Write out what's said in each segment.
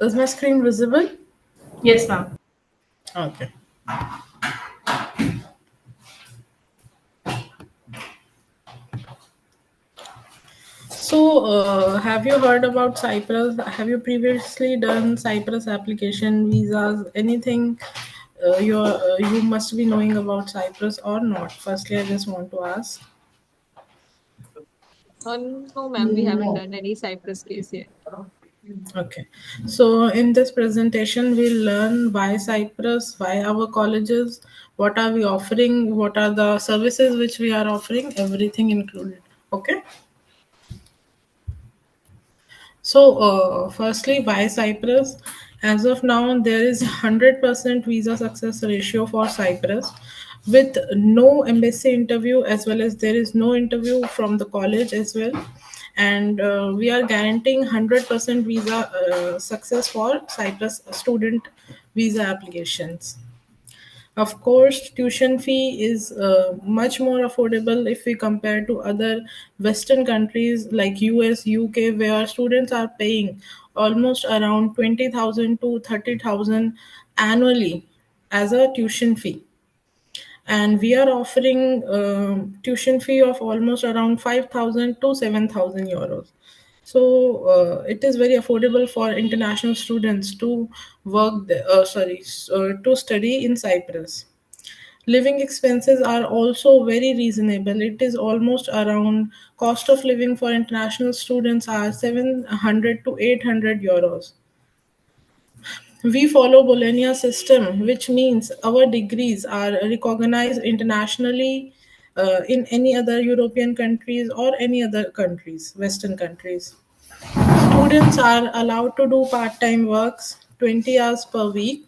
Is my screen visible? Yes, ma'am. Okay. So, have you heard about Cyprus? Have you previously done Cyprus application, visas, anything you must be knowing about Cyprus or not? Firstly, I just want to ask. No, ma'am, we haven't done any Cyprus case yet. Okay. So, in this presentation, we'll learn why Cyprus, why our colleges, what are we offering, what are the services which we are offering, everything included. Okay. So, firstly, why Cyprus? As of now, there is 100% visa success ratio for Cyprus with no embassy interview, as well as there is no interview from the college as well. And we are guaranteeing 100% visa success for Cyprus student visa applications. Of course, tuition fee is much more affordable if we compare to other Western countries like US, UK, where students are paying almost around 20,000 to 30,000 annually as a tuition fee. And we are offering tuition fee of almost around 5,000 to 7,000 euros. So it is very affordable for international students to to study in Cyprus. Living expenses are also very reasonable. It is almost around cost of living for international students are 700 to 800 euros. We follow Bologna system, which means our degrees are recognized internationally in any other European countries or any other countries, Western countries. Students are allowed to do part-time works 20 hours per week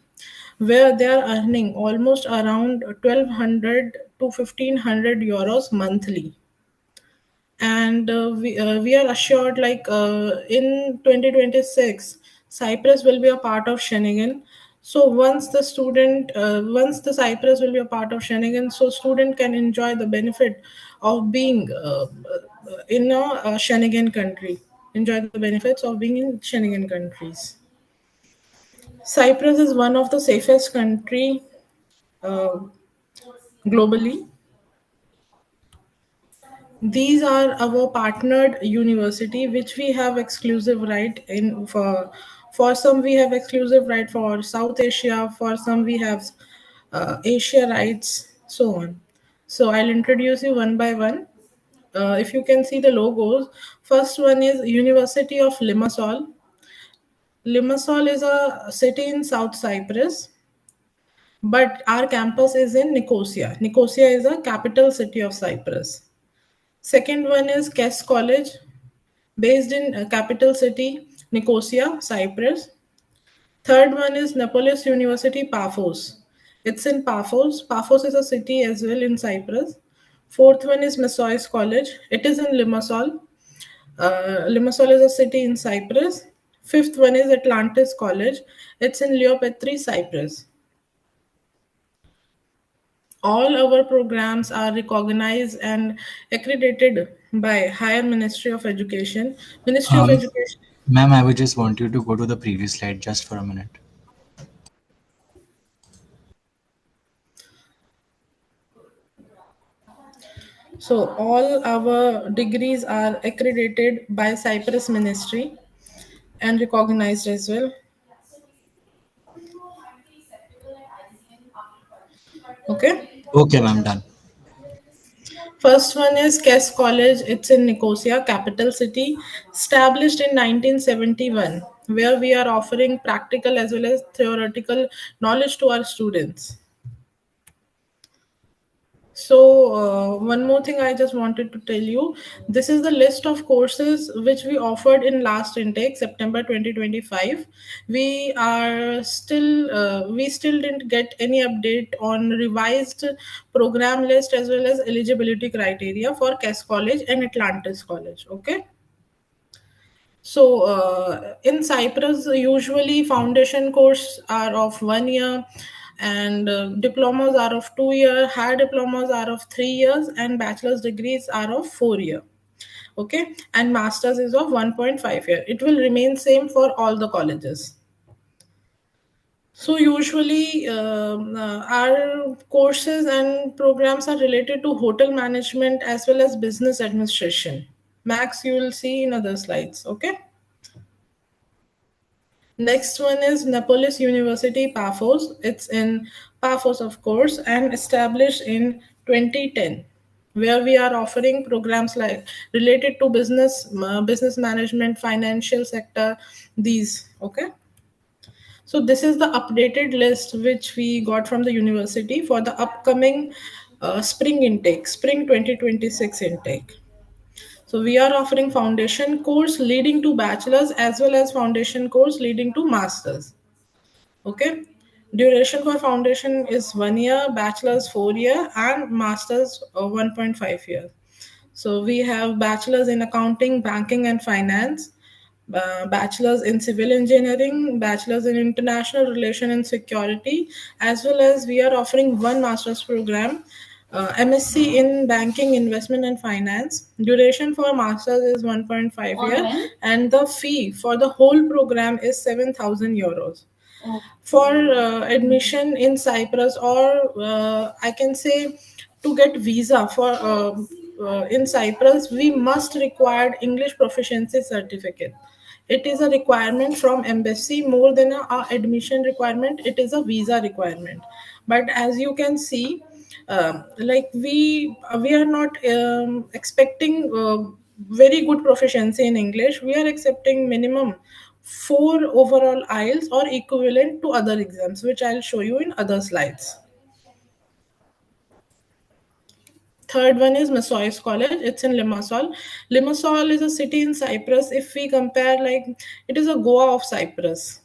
where they are earning almost around 1200 to 1500 euros monthly. And we are assured like in 2026 Cyprus will be a part of Schengen. So once the Cyprus will be a part of Schengen, so student can enjoy the benefit of being in a Schengen country, enjoy the benefits of being in Schengen countries. Cyprus is one of the safest country uh, globally. These are our partnered university, which we have exclusive right in for some we have exclusive right for South Asia, for some we have Asia rights, so on. So I'll introduce you one by one. If you can see the logos, first one is University of Limassol. Limassol is a city in South Cyprus, but our campus is in Nicosia. Nicosia is a capital city of Cyprus. Second one is Kes College, based in capital city Nicosia, Cyprus. Third one is Nepolis University, Paphos. It's in Paphos. Paphos is a city as well in Cyprus. Fourth one is Massois College. It is in Limassol. Limassol is a city in Cyprus. Fifth one is Atlantis College. It's in Leopetri, Cyprus. All our programs are recognized and accredited by Higher Ministry of Education. Ministry of Um, Education. Ma'am, I would just want you to go to the previous slide just for a minute. So all our degrees are accredited by Cyprus Ministry and recognized as well. Okay. Okay, ma'am, done. First one is Kes College. It's in Nicosia, capital city, established in 1971, where we are offering practical as well as theoretical knowledge to our students. So, one more thing I just wanted to tell you. This is the list of courses which we offered in last intake, September 2025. We still didn't get any update on revised program list as well as eligibility criteria for Kes College and Atlantis College. Okay. So, in Cyprus, usually foundation course are of 1 year, and diplomas are of 2 year, higher diplomas are of 3 years, and bachelor's degrees are of 4 year. Okay, and masters is of 1.5 year. It will remain same for all the colleges. So usually our courses and programs are related to hotel management as well as business administration. Max, you will see in other slides. Okay. Next one is Nepolis University, Paphos. It's in Paphos, of course, and established in 2010, where we are offering programs like related to business management, financial sector, these. Okay. So this is the updated list which we got from the university for the upcoming spring intake, spring 2026 intake. So we are offering foundation course leading to bachelor's as well as foundation course leading to master's. Okay. Duration for foundation is 1 year, bachelor's 4 year, and master's 1.5 years. So we have bachelor's in accounting, banking, and finance, bachelor's in civil engineering, bachelor's in international relation and security, as well as we are offering one master's program, MSc in banking, investment, and finance. Duration for master's is 1.5 year, and the fee for the whole program is 7,000 euros. For admission in Cyprus, or I can say to get visa for in Cyprus, we must require English proficiency certificate. It is a requirement from embassy more than a admission requirement. It is a visa requirement. But as you can see, like we are not expecting very good proficiency in English. We are accepting minimum 4 overall IELTS or equivalent to other exams, which I'll show you in other slides. Third one is Massois College. It's in Limassol. Limassol is a city in Cyprus. If we compare, like, it is a Goa of Cyprus.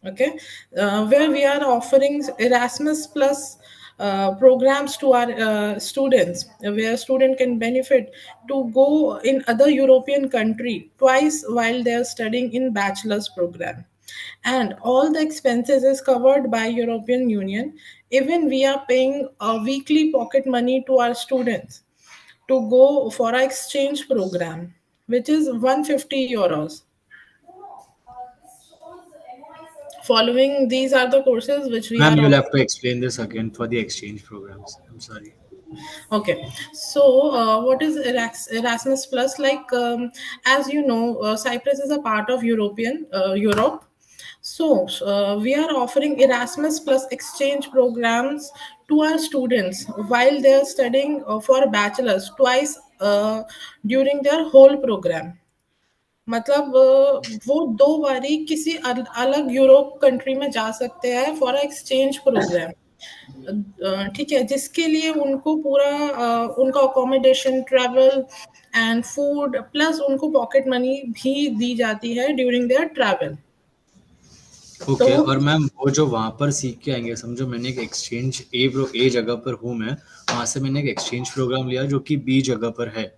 Okay, where we are offering Erasmus plus programs to our students, where student can benefit to go in other European country twice while they are studying in bachelor's program, and all the expenses is covered by European Union. Even we are paying a weekly pocket money to our students to go for our exchange program, which is 150 euros. Following these are the courses which we Ma'am, are you'll offering. have to explain this again for the exchange programs. I'm sorry. Okay, so what is Erasmus Plus? Like, as you know, Cyprus is a part of European Europe. So we are offering Erasmus Plus exchange programs to our students while they are studying for bachelor's twice during their whole program. मतलब वो दो बारी किसी अलग Europe country में जा सकते हैं फॉर एक्सचेंज प्रोग्राम। ठीक है, जिसके लिए उनको पूरा उनका accommodation, travel and food plus उनको पॉकेट मनी भी दी जाती है ड्यूरिंग देयर ट्रैवल। तो ओके, और मैम वो जो वहाँ पर सीख के आएंगे, समझो मैंने एक एक्सचेंज ए जगह पर हूँ मैं, वहाँ से मैंने एक एक्सचेंज प्रोग्राम लिया जो कि बी जगह पर है,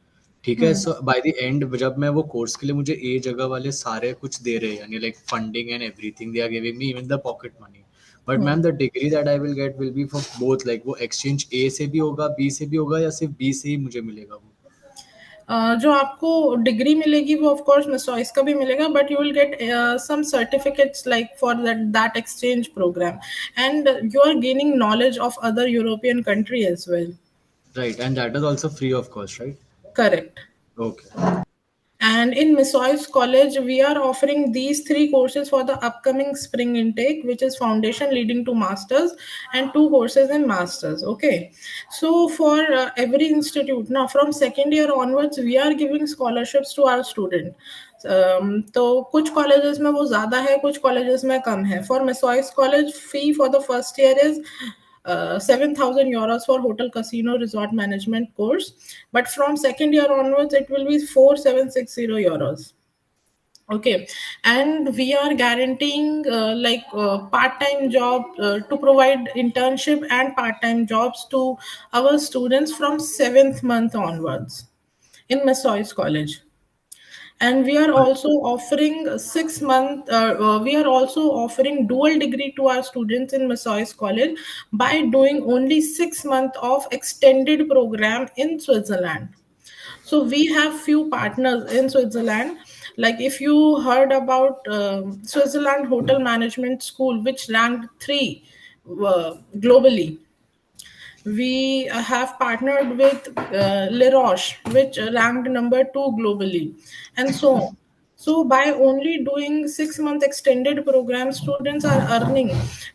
ठीक है। सो बाय द एंड जब मैं वो कोर्स के लिए, मुझे ए जगह वाले सारे कुछ दे रहे हैं, यानी like funding and everything, they are giving me even the pocket money, but ma'am the degree that I will get will be for both, like वो एक्सचेंज ए से भी होगा, बी से भी होगा, या सिर्फ बी से ही मुझे मिलेगा वो? जो आपको डिग्री मिलेगी वो ऑफ कोर्स मिसॉइस का भी मिलेगा, but you will get some certificates like for that exchange programme, and you are gaining knowledge of other European country as well. Right, and that is also free of cost, right? Correct. Okay. And in Missois College, we are offering these three courses for the upcoming spring intake, which is foundation leading to masters and two courses in masters. Okay. So for every institute, now from second year onwards, we are giving scholarships to our student. तो कुछ colleges में वो ज़्यादा है, कुछ colleges में कम है। फॉर मिसॉइस college, fee for the first year is 7,000 euros for hotel casino resort management course, but from second year onwards it will be 4760 euros. Okay, and we are guaranteeing part-time job to provide internship and part-time jobs to our students from 7th month onwards in Massois College. And we are also offering 6 month we are also offering dual degree to our students in Massois College by doing only 6 months of extended program in Switzerland. So we have few partners in Switzerland Like if you heard about Switzerland Hotel Management School, which ranked three globally, we have partnered with Le Roche, which ranked number two globally, and so on. So by only doing 6 month extended program, students are earning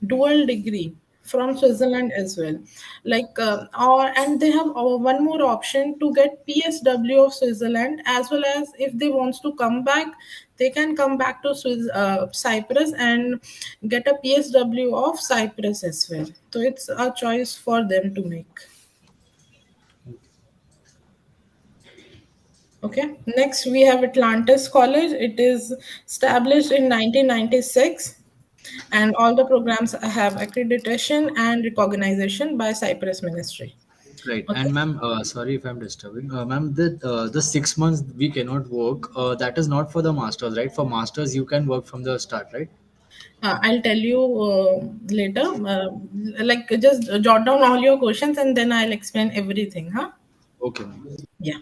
dual degree from Switzerland as well. Like or and they have one more option to get PSW of Switzerland, as well as if they wants to come back, they can come back to Cyprus and get a PSW of Cyprus as well. So it's a choice for them to make. Okay. Next, we have Atlantis College. It is established in 1996, and all the programs have accreditation and recognition by Cyprus Ministry. Right. Okay. And ma'am, sorry if I'm disturbing. Ma'am, the 6 months we cannot work. That is not for the masters, right? For masters, you can work from the start, right? I'll tell you later. Like just jot down all your questions and then I'll explain everything. Huh? Okay, ma'am. Yeah.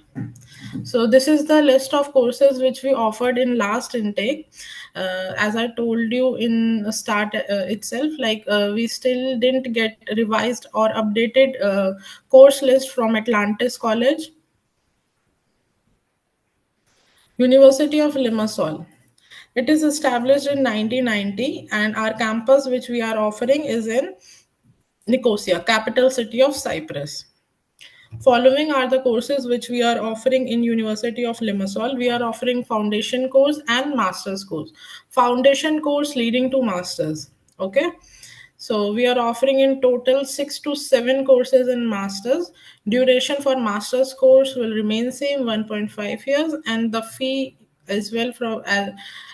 So this is the list of courses which we offered in last intake. As I told you in the start itself, like we still didn't get revised or updated course list from Atlantis College, University of Limassol. It is established in 1990, and our campus which we are offering is in Nicosia, capital city of Cyprus. Following are the courses which we are offering in University of Limassol. We are offering foundation course and master's course. Foundation course leading to masters. Okay. So we are offering in total 6 to 7 courses in masters. Duration for master's course will remain same 1.5 years, and the fee as well from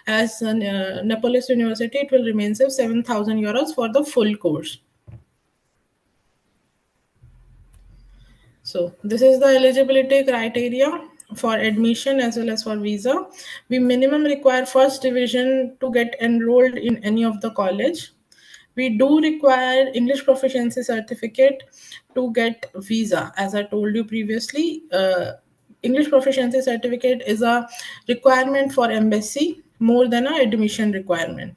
as Neapolis University, it will remain same 7,000 euros for the full course. So this is the eligibility criteria for admission as well as for visa. We minimum require first division to get enrolled in any of the college. We do require English proficiency certificate to get visa. As I told you previously, English proficiency certificate is a requirement for embassy more than a admission requirement.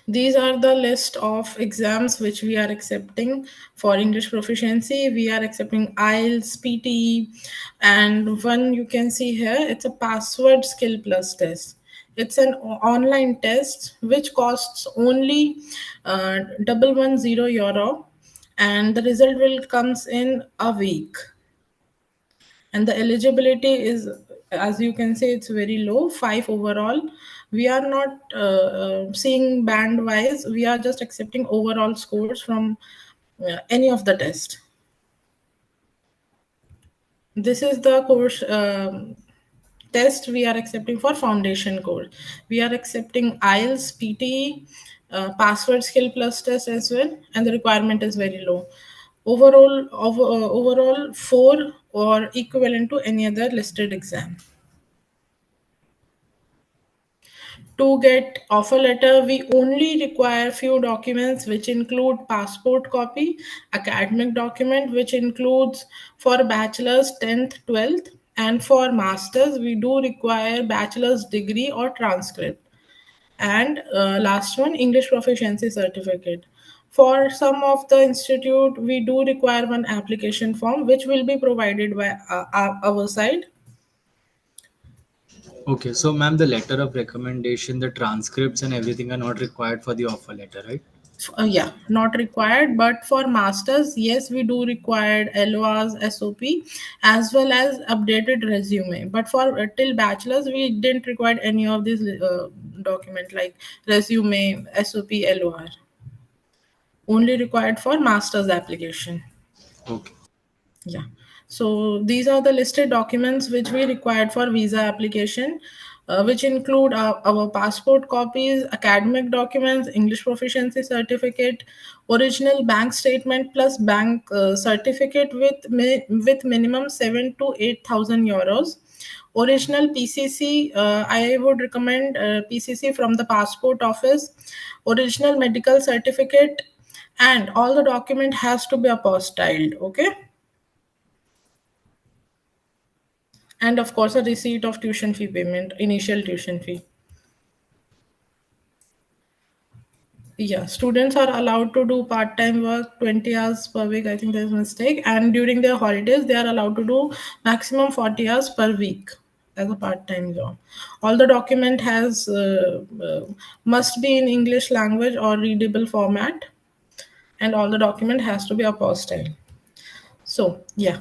These are the list of exams which we are accepting for English proficiency. We are accepting IELTS, PTE, and one you can see here, it's a password skill plus test. It's an online test which costs only 110 euro, and the result will comes in a week. And the eligibility is, as you can see, it's very low, 5 overall. We are not seeing band wise, we are just accepting overall scores from any of the test. This is the course test we are accepting for foundation course. We are accepting IELTS, PTE, password skill plus test as well, and the requirement is very low. Overall 4 or equivalent to any other listed exam. To get offer letter, we only require few documents which include passport copy, academic document which includes for bachelor's 10th, 12th, and for masters we do require bachelor's degree or transcript. And last one, English proficiency certificate. For some of the institute, we do require one application form which will be provided by our side. Okay, so ma'am, the letter of recommendation, the transcripts and everything are not required for the offer letter, right? Yeah, not required, but for masters, yes, we do required LOAs, SOP, as well as updated resume. But for till bachelor's, we didn't require any of these document like resume, SOP, LOR. Only required for master's application. Okay. Yeah. So these are the listed documents which we required for visa application, which include our passport copies, academic documents, English proficiency certificate, original bank statement plus bank certificate with minimum 7 to 8,000 euros. Original PCC, I would recommend PCC from the passport office. Original medical certificate, and all the document has to be apostilled. Okay. And of course, a receipt of tuition fee payment, initial tuition fee. Yeah, students are allowed to do part-time work 20 hours per week. I think there's a mistake. And during their holidays, they are allowed to do maximum 40 hours per week as a part-time job. All the document has must be in English language or readable format, and all the document has to be apostille. So yeah,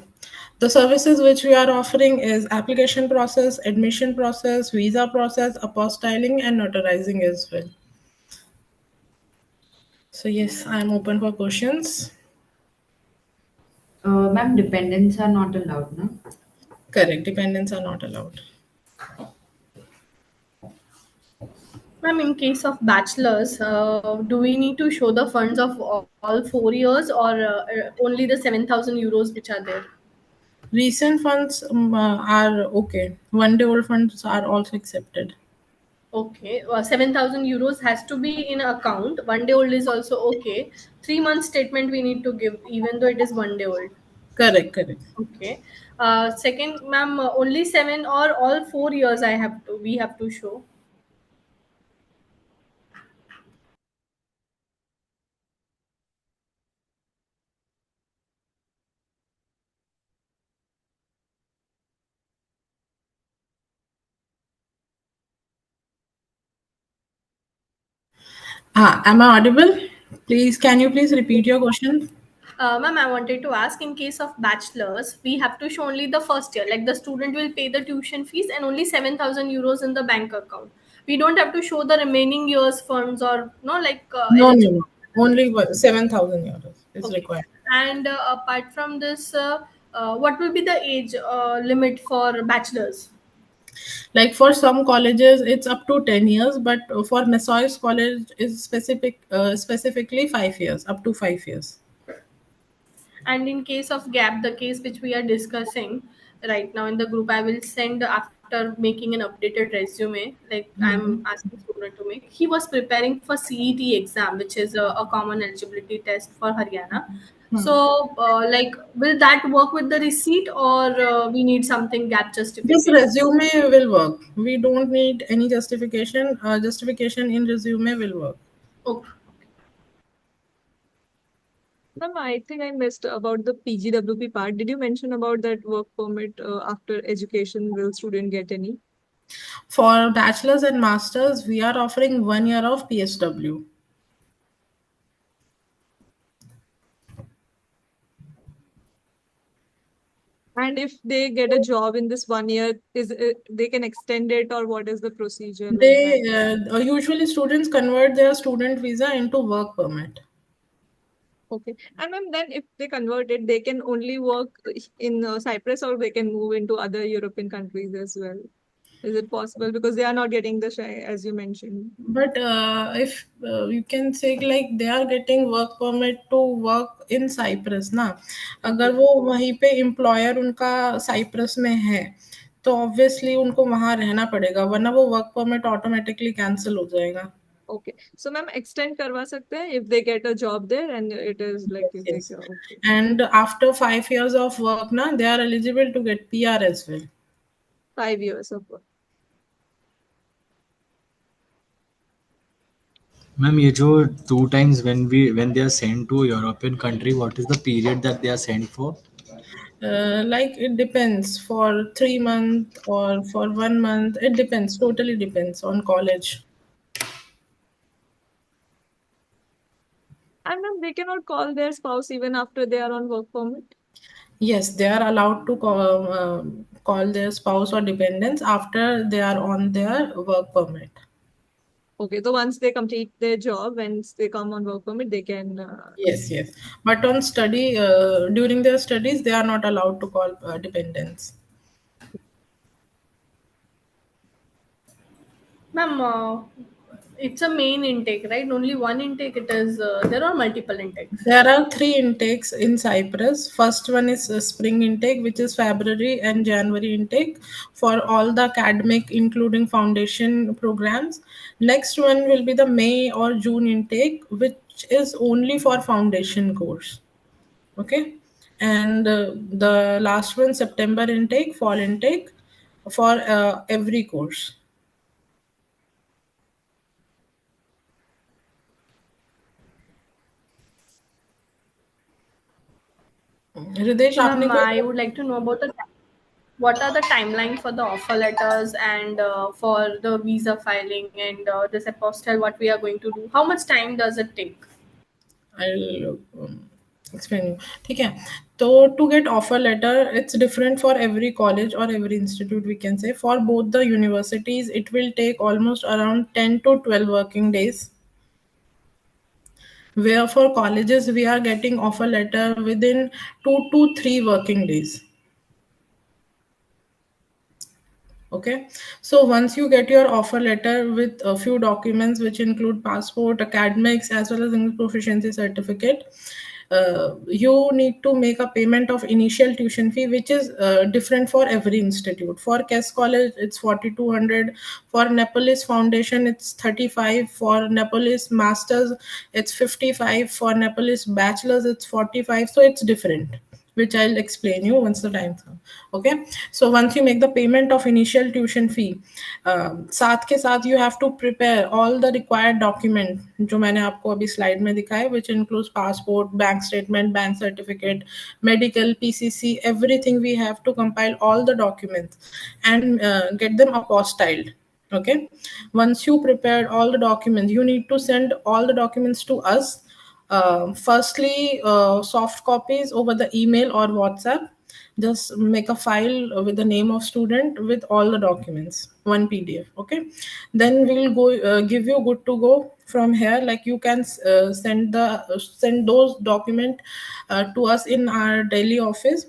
the services which we are offering is application process, admission process, visa process, apostilling, and notarizing as well. So yes, I'm open for questions. Ma'am, dependents are not allowed, no? Correct, dependents are not allowed. Ma'am, in case of bachelors, do we need to show the funds of all 4 years, or only the 7,000 euros which are there? Recent funds are okay. 1 day old funds are also accepted. Okay, 7,000 euros has to be in account. 1 day old is also okay. 3 month statement we need to give, even though it is 1 day old. Correct, correct. Okay. Second, ma'am, only 7 or all 4 years we have to show. Am I audible? Please, can you please repeat your question? Ma'am, I wanted to ask, in case of bachelors, we have to show only the first year. Like the student will pay the tuition fees and only 7,000 euros in the bank account. We don't have to show the remaining years funds or no, like No, no, eligible. no. Only 7,000 euros is Okay. required. And apart from this, what will be the age limit for bachelors? Like for some colleges, it's up to 10 years, but for Messiah's college is specifically 5 years, up to 5 years. And in case of gap, the case which we are discussing right now in the group, I will send after making an updated resume. Like I'm Mhm. asking student to make. He was preparing for CET exam, which is a common eligibility test for Haryana. Hmm. So, like, will that work with the receipt, or we need something gap This justification? resume will work. We don't need any justification. Justification in resume will work. Okay. Ma'am, I think I missed about the PGWP part. Did you mention about that work permit after education? Will student get any? For bachelor's and master's, we are offering 1 year of PSW. And if they get a job in this 1 year, is it, they can extend it, or what is the procedure like that? They usually students convert their student visa into work permit. Okay. And ma'am, then if they convert it, they can only work in Cyprus, or they can move into other European countries as well. Is it possible? Because they are not getting the share, as you mentioned. But if you can say like they are getting work permit to work in Cyprus ना, अगर Okay. वो वहीं पे employer उनका Cyprus में है तो obviously उनको वहां रहना पड़ेगा वरना वो work permit automatically cancel हो जाएगा. Okay. So ma'am, extend करवा सकते हैं if they get a job there and it is like Yes, if they yes. go. Okay. And after 5 years of work ना, they are eligible to get PR as well. 5 years of work. Ma'am ये जो 2 times when they are sent to a European country, what is the period that they are sent for? Like it depends for 3 months or for 1 month. It depends, totally depends on college. And ma'am, they cannot call their spouse even after they are on work permit. Yes, they are allowed to call their spouse or dependents after they are on their work permit. Okay, so once they complete their job, once they come on work permit, they can. Yes, yes. But on study, during their studies, they are not allowed to call dependents. Ma'am, it's a main intake, right? Only one intake. It is. There are multiple intakes. There are three intakes in Cyprus. First one is spring intake, which is February and January intake for all the academic, including foundation programs. Next one will be the May or June intake, which is only for foundation course. Okay, and the last one September intake, fall intake, for every course. Hridesh, So, आपने ma'am, कोई I would like to know about what are the timeline for the offer letters and for the visa filing and this apostille, what we are going to do? How much time does it take? I'll explain you. ठीक है. So to get offer letter, it's different for every college or every institute. We can say for both the universities, it will take almost around 10 to 12 working days. Where for colleges, we are getting offer letter within 2 to 3 working days. Okay, so once you get your offer letter with a few documents which include passport, academics, as well as English proficiency certificate, you need to make a payment of initial tuition fee, which is different for every institute. For KES College, it's 4,200. For Nepalis Foundation, it's 35. For Nepalis Masters, it's 55. For Nepalis Bachelors, it's 45. So it's different, which I'll explain you once the time comes. Okay, so once you make the payment of initial tuition fee, साथ के साथ you have to prepare all the required document जो मैंने आपको अभी slide में दिखाए, which includes passport, bank statement, bank certificate, medical, PCC, everything. We have to compile all the documents and get them apostilled. Okay, once you prepared all the documents, you need to send all the documents to us. Firstly, soft copies over the email or WhatsApp. Just make a file with the name of student with all the documents, one PDF. Okay, then we'll go give you good to go from here. Like you can send those document to us in our Delhi office.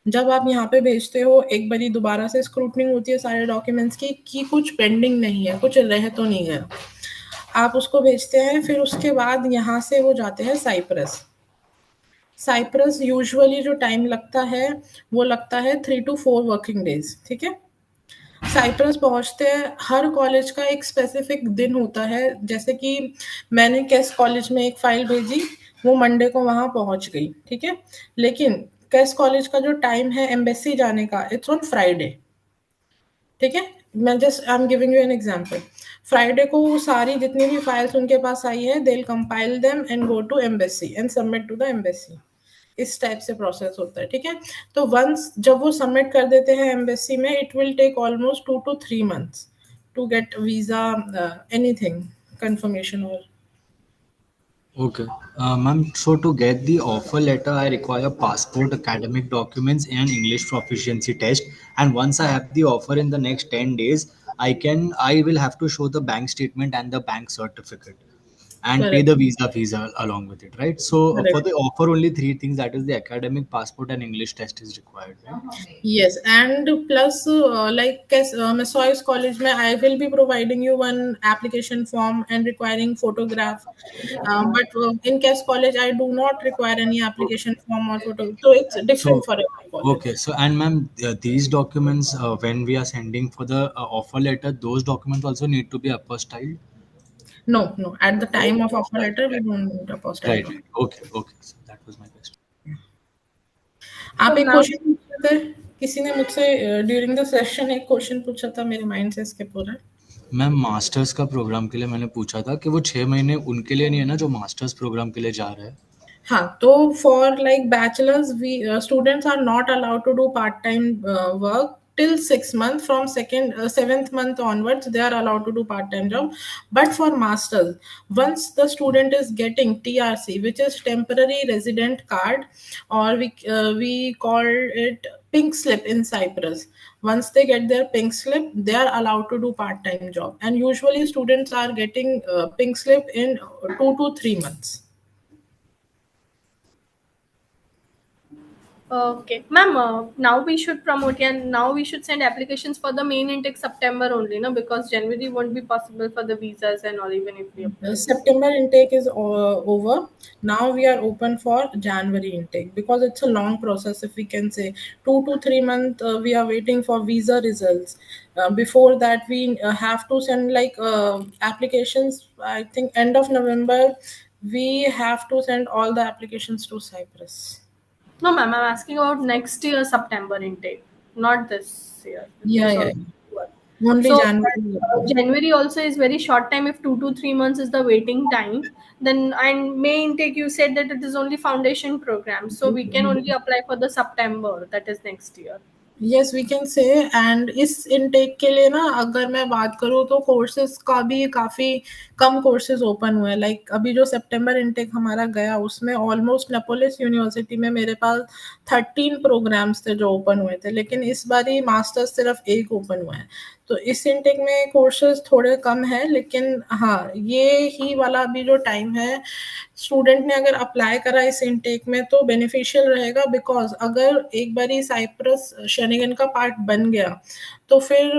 जब आप यहाँ पे भेजते हो, एक बारी दोबारा से स्क्रूटनिंग होती है सारे डॉक्यूमेंट्स की कि कुछ पेंडिंग नहीं है, कुछ रह तो नहीं गया. आप उसको भेजते हैं, फिर उसके बाद यहाँ से वो जाते हैं साइप्रस. साइप्रस यूजुअली जो टाइम लगता है वो लगता है 3 to 4 वर्किंग डेज. ठीक है, साइप्रस पहुंचते हैं. हर कॉलेज का एक स्पेसिफिक दिन होता है. जैसे कि मैंने कैस कॉलेज में एक फाइल भेजी, वो मंडे को वहां पहुंच गई. ठीक है, लेकिन कैस कॉलेज का जो टाइम है एम्बेसी जाने का, इट्स ऑन फ्राइडे. ठीक है, मैं just I am giving you an example. Friday को वो सारी जितनी भी फाइल्स उनके पास आई है, they will compile them and go to embassy and submit to the embassy. इस टाइप से प्रोसेस होता है. ठीक है, तो वंस जब वो सबमिट कर देते हैं एम्बेसी में, it will take almost 2 to 3 months to get visa, anything, confirmation और. Okay. Ma'am, so to get the offer letter, I require passport, academic documents, and English proficiency test. And once I have the offer in the next 10 days, I will have to show the bank statement and the bank certificate and pay correct, the visa along with it, right? So for correct. the offer, only three things, that is the academic, passport, and English test is required, right? Yes, and plus, like Massaois College, mein, I will be providing you one application form and requiring photograph. But in Case College, I do not require any application form or photo. So it's different So, for every okay. college. So, and ma'am, these documents, when we are sending for the offer letter, those documents also need to be apostilled. No, no. At the time of offer letter, we don't need a postal Right. doc. Okay. Okay. So that was my question. आप So एक now, question पूछ रहे थे. किसी ने मुझसे during the session एक question पूछा था, मेरे माइंड से स्किप हो रहा है. मैम, मास्टर्स का प्रोग्राम के लिए मैंने पूछा था कि वो 6 महीने उनके लिए नहीं है ना जो मास्टर्स प्रोग्राम के लिए जा रहे हैं. हाँ, तो for like bachelors, we students are not allowed to do part time work till 6 months. From second 7th month onwards, they are allowed to do part-time job. But for masters, once the student is getting TRC, which is temporary resident card, or we call it pink slip in Cyprus. Once they get their pink slip, they are allowed to do part-time job, and usually students are getting pink slip in 2 to 3 months. okay, ma'am. Now we should promote and now we should send applications for the main intake September only, no? Because January won't be possible for the visas and all, even if we The apply. September intake is over. Now we are open for January intake because it's a long process. If we can say 2 to 3 months, we are waiting for visa results. Before that, we have to send like applications. I think end of November, we have to send all the applications to Cyprus. No, ma'am. I'm asking about next year September intake. not this year. Yeah, This yeah, also. only So January. January also is very short time. If 2 to 3 months is the waiting time, then and May intake you said that it is only foundation program, so we can only apply for the September, that is next year. Yes we can say and इस intake के लिए ना अगर मैं बात करूँ तो courses का भी काफ़ी कम कोर्सेज ओपन हुए हैं लाइक अभी जो सितंबर इनटेक हमारा गया उसमें ऑलमोस्ट नेपोलिस यूनिवर्सिटी में मेरे पास 13 प्रोग्राम्स थे जो ओपन हुए थे लेकिन इस बार ही मास्टर्स सिर्फ एक ओपन हुआ है तो इस इनटेक में कोर्सेज थोड़े कम है लेकिन हाँ ये ही वाला अभी जो टाइम है स्टूडेंट ने अगर अप्लाई करा इस इनटेक में तो बेनिफिशियल रहेगा बिकॉज अगर एक बारी साइप्रस शेनिगन का पार्ट बन गया तो फिर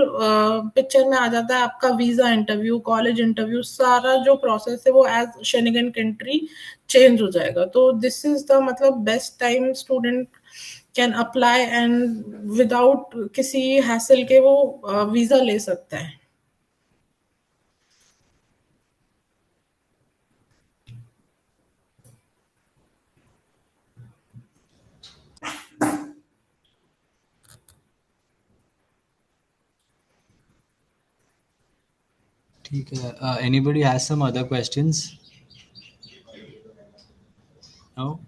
पिक्चर में आ जाता है आपका वीजा इंटरव्यू कॉलेज इंटरव्यू सारा जो प्रोसेस है वो एज शेनिगन कंट्री चेंज हो जाएगा तो दिस इज द मतलब best time student can apply and without किसी हैसल के वो वीजा ले सकता है ठीक है anybody has some other questions? No?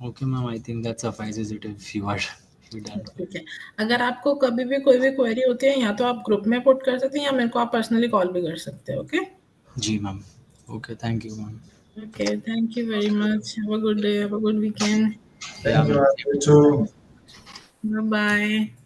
Okay ma'am, I think that suffices it if you are done. ठीक है अगर आपको कभी भी कोई भी क्वेरी होती है या तो आप ग्रुप में पुट कर सकते हैं या मेरे को आप पर्सनली कॉल भी कर सकते हैं okay ji ma'am okay thank you ma'am Okay, thank you very much. Have a good day. Have a good weekend. Yeah, Thank you. You too. Bye bye.